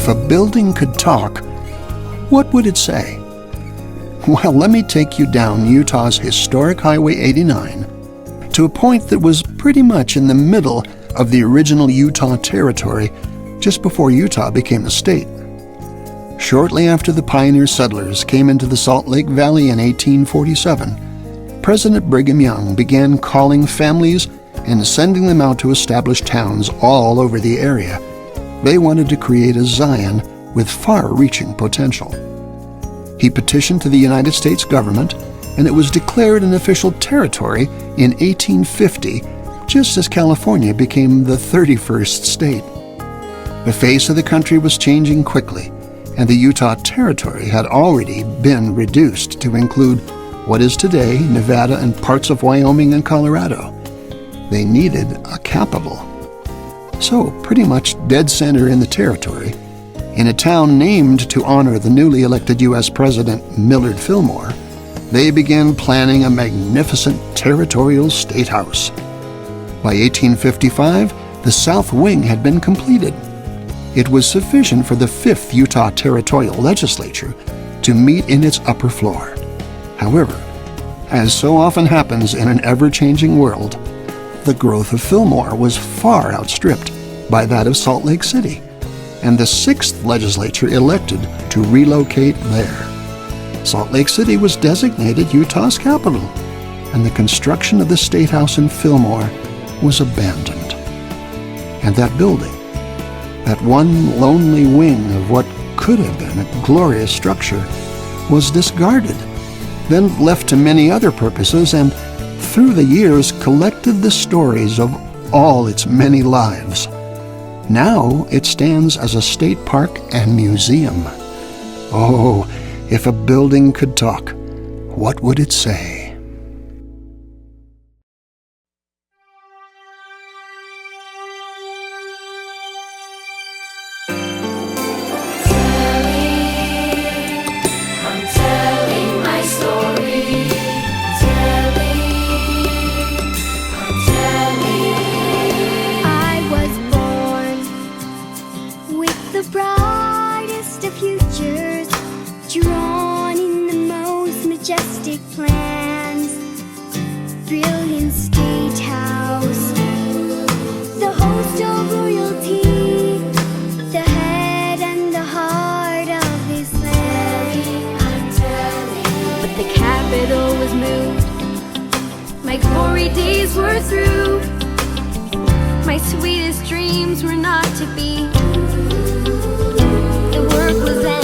If a building could talk, what would it say? Well, let me take you down Utah's historic Highway 89 to a point that was pretty much in the middle of the original Utah Territory just before Utah became a state. Shortly after the pioneer settlers came into the Salt Lake Valley in 1847, President Brigham Young began calling families and sending them out to establish towns all over the area. They wanted to create a Zion with far-reaching potential. He petitioned to the United States government, and it was declared an official territory in 1850, just as California became the 31st state. The face of the country was changing quickly, and the Utah Territory had already been reduced to include what is today Nevada and parts of Wyoming and Colorado. They needed a capital. So, pretty much dead center in the territory, in a town named to honor the newly elected U.S. President Millard Fillmore, they began planning a magnificent territorial state house. By 1855, the South Wing had been completed. It was sufficient for the 5th Utah Territorial Legislature to meet in its upper floor. However, as so often happens in an ever-changing world, the growth of Fillmore was far outstripped by that of Salt Lake City, and the 6th legislature elected to relocate there. Salt Lake City was designated Utah's capital, and the construction of the State House in Fillmore was abandoned. And that building, that one lonely wing of what could have been a glorious structure, was discarded, then left to many other purposes, and through the years collected the stories of all its many lives. Now it stands as a state park and museum. Oh, if a building could talk, what would it say? Plans, brilliant state house, the host of royalty, the head and the heart of this land. But the capital was moved, my glory days were through, my sweetest dreams were not to be, the work was ended.